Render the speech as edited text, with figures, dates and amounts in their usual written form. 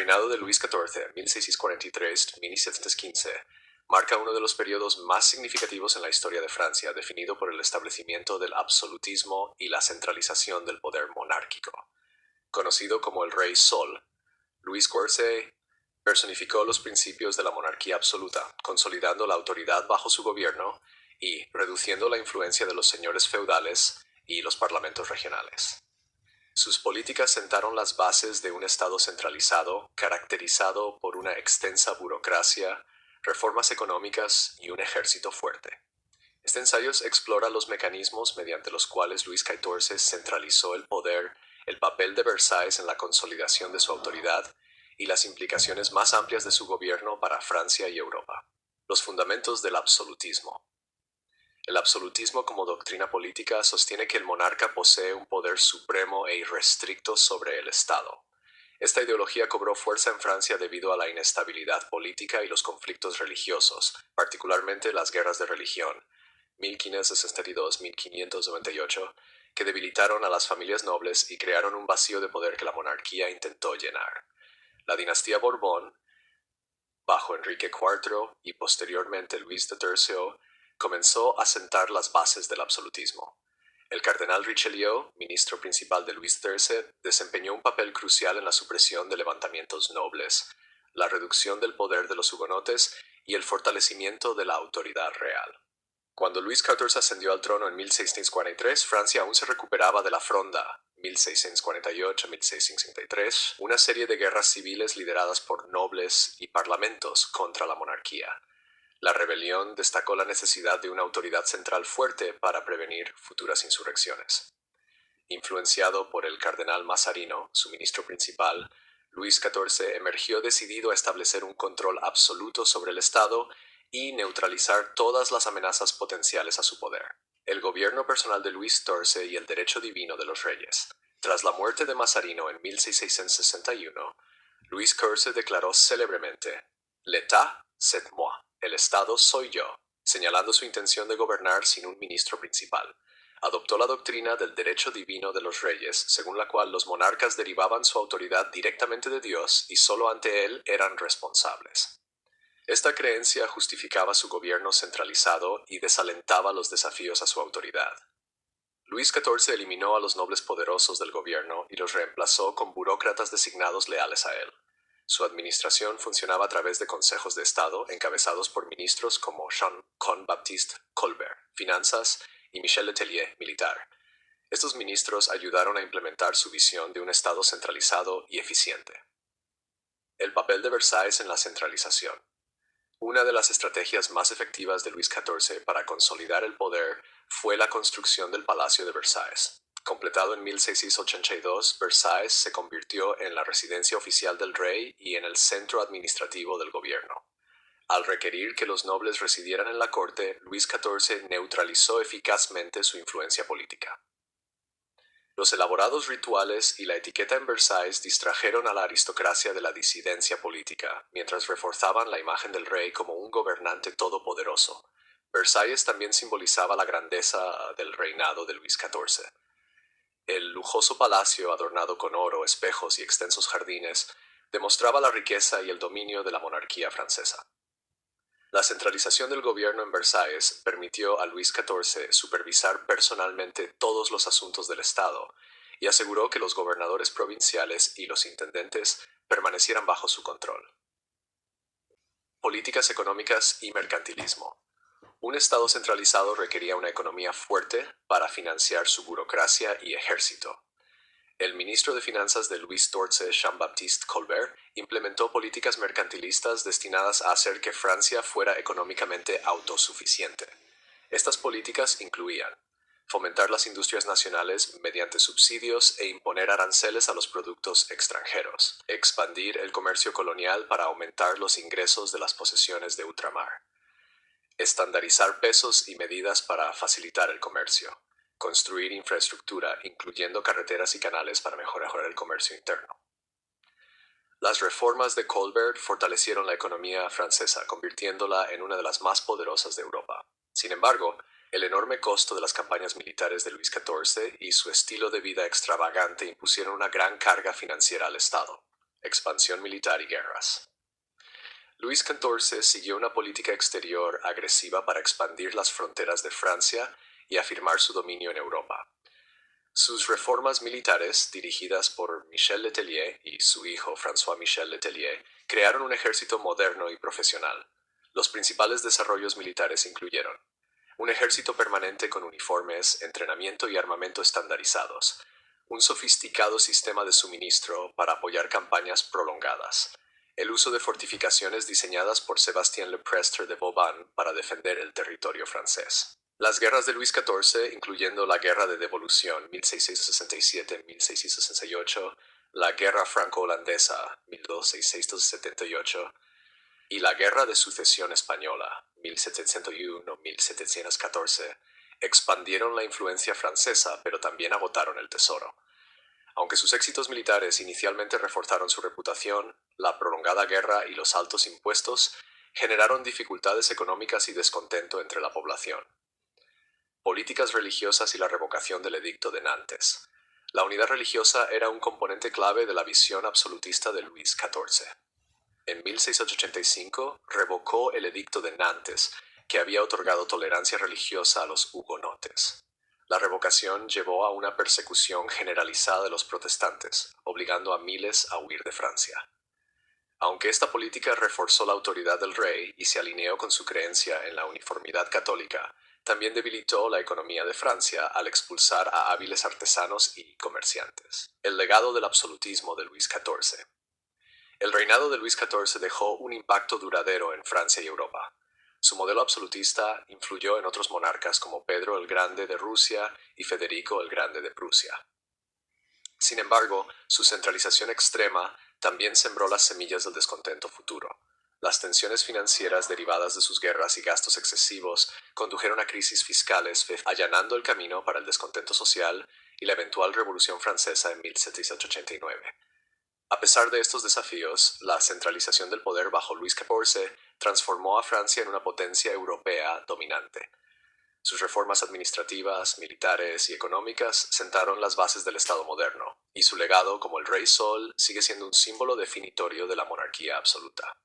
reinado de Luis XIV, 1643-1715, marca uno de los periodos más significativos en la historia de Francia, definido por el establecimiento del absolutismo y la centralización del poder monárquico. Conocido como el Rey Sol, Luis XIV personificó los principios de la monarquía absoluta, consolidando la autoridad bajo su gobierno y reduciendo la influencia de los señores feudales y los parlamentos regionales. Sus políticas sentaron las bases de un Estado centralizado, caracterizado por una extensa burocracia, reformas económicas y un ejército fuerte. Este ensayo explora los mecanismos mediante los cuales Luis XIV centralizó el poder, el papel de Versalles en la consolidación de su autoridad y las implicaciones más amplias de su gobierno para Francia y Europa. Los fundamentos del absolutismo. El absolutismo como doctrina política sostiene que el monarca posee un poder supremo e irrestricto sobre el Estado. Esta ideología cobró fuerza en Francia debido a la inestabilidad política y los conflictos religiosos, particularmente las guerras de religión, 1562-1598, que debilitaron a las familias nobles y crearon un vacío de poder que la monarquía intentó llenar. La dinastía Borbón, bajo Enrique IV y posteriormente Luis XIII, comenzó a sentar las bases del absolutismo. El cardenal Richelieu, ministro principal de Luis XIII, desempeñó un papel crucial en la supresión de levantamientos nobles, la reducción del poder de los hugonotes y el fortalecimiento de la autoridad real. Cuando Luis XIV ascendió al trono en 1643, Francia aún se recuperaba de la Fronda, 1648-1663, una serie de guerras civiles lideradas por nobles y parlamentos contra la monarquía. La rebelión destacó la necesidad de una autoridad central fuerte para prevenir futuras insurrecciones. Influenciado por el cardenal Mazarino, su ministro principal, Luis XIV emergió decidido a establecer un control absoluto sobre el Estado y neutralizar todas las amenazas potenciales a su poder. El gobierno personal de Luis XIV y el derecho divino de los reyes. Tras la muerte de Mazarino en 1661, Luis XIV declaró célebremente: «L'État, c'est moi», el Estado soy yo, señalando su intención de gobernar sin un ministro principal. Adoptó la doctrina del derecho divino de los reyes, según la cual los monarcas derivaban su autoridad directamente de Dios y solo ante él eran responsables. Esta creencia justificaba su gobierno centralizado y desalentaba los desafíos a su autoridad. Luis XIV eliminó a los nobles poderosos del gobierno y los reemplazó con burócratas designados leales a él. Su administración funcionaba a través de consejos de Estado encabezados por ministros como Jean-Baptiste Colbert, Finanzas, y Michel Letellier, Militar. Estos ministros ayudaron a implementar su visión de un Estado centralizado y eficiente. El papel de Versalles en la centralización. Una de las estrategias más efectivas de Luis XIV para consolidar el poder fue la construcción del Palacio de Versalles. Completado en 1682, Versalles se convirtió en la residencia oficial del rey y en el centro administrativo del gobierno. Al requerir que los nobles residieran en la corte, Luis XIV neutralizó eficazmente su influencia política. Los elaborados rituales y la etiqueta en Versalles distrajeron a la aristocracia de la disidencia política, mientras reforzaban la imagen del rey como un gobernante todopoderoso. Versalles también simbolizaba la grandeza del reinado de Luis XIV. El lujoso palacio, adornado con oro, espejos y extensos jardines, demostraba la riqueza y el dominio de la monarquía francesa. La centralización del gobierno en Versalles permitió a Luis XIV supervisar personalmente todos los asuntos del Estado y aseguró que los gobernadores provinciales y los intendentes permanecieran bajo su control. Políticas económicas y mercantilismo. Un Estado centralizado requería una economía fuerte para financiar su burocracia y ejército. El ministro de Finanzas de Luis XIV, Jean-Baptiste Colbert, implementó políticas mercantilistas destinadas a hacer que Francia fuera económicamente autosuficiente. Estas políticas incluían fomentar las industrias nacionales mediante subsidios e imponer aranceles a los productos extranjeros, expandir el comercio colonial para aumentar los ingresos de las posesiones de ultramar, estandarizar pesos y medidas para facilitar el comercio, construir infraestructura, incluyendo carreteras y canales para mejorar el comercio interno. Las reformas de Colbert fortalecieron la economía francesa, convirtiéndola en una de las más poderosas de Europa. Sin embargo, el enorme costo de las campañas militares de Luis XIV y su estilo de vida extravagante impusieron una gran carga financiera al Estado. Expansión militar y guerras. Luis XIV siguió una política exterior agresiva para expandir las fronteras de Francia y afirmar su dominio en Europa. Sus reformas militares, dirigidas por Michel Le Tellier y su hijo François-Michel Le Tellier, crearon un ejército moderno y profesional. Los principales desarrollos militares incluyeron un ejército permanente con uniformes, entrenamiento y armamento estandarizados, un sofisticado sistema de suministro para apoyar campañas prolongadas, el uso de fortificaciones diseñadas por Sébastien Le Prestre de Vauban para defender el territorio francés. Las guerras de Luis XIV, incluyendo la Guerra de Devolución 1667-1668, la Guerra Franco-Holandesa 1678 y la Guerra de Sucesión Española 1701-1714, expandieron la influencia francesa, pero también agotaron el tesoro. Aunque sus éxitos militares inicialmente reforzaron su reputación, la prolongada guerra y los altos impuestos generaron dificultades económicas y descontento entre la población. Políticas religiosas y la revocación del Edicto de Nantes. La unidad religiosa era un componente clave de la visión absolutista de Luis XIV. En 1685 revocó el Edicto de Nantes, que había otorgado tolerancia religiosa a los hugonotes. La revocación llevó a una persecución generalizada de los protestantes, obligando a miles a huir de Francia. Aunque esta política reforzó la autoridad del rey y se alineó con su creencia en la uniformidad católica, también debilitó la economía de Francia al expulsar a hábiles artesanos y comerciantes. El legado del absolutismo de Luis XIV. El reinado de Luis XIV dejó un impacto duradero en Francia y Europa. Su modelo absolutista influyó en otros monarcas como Pedro el Grande de Rusia y Federico el Grande de Prusia. Sin embargo, su centralización extrema también sembró las semillas del descontento futuro. Las tensiones financieras derivadas de sus guerras y gastos excesivos condujeron a crisis fiscales, allanando el camino para el descontento social y la eventual Revolución Francesa en 1789. A pesar de estos desafíos, la centralización del poder bajo Luis XIV transformó a Francia en una potencia europea dominante. Sus reformas administrativas, militares y económicas sentaron las bases del Estado moderno, y su legado como el Rey Sol sigue siendo un símbolo definitorio de la monarquía absoluta.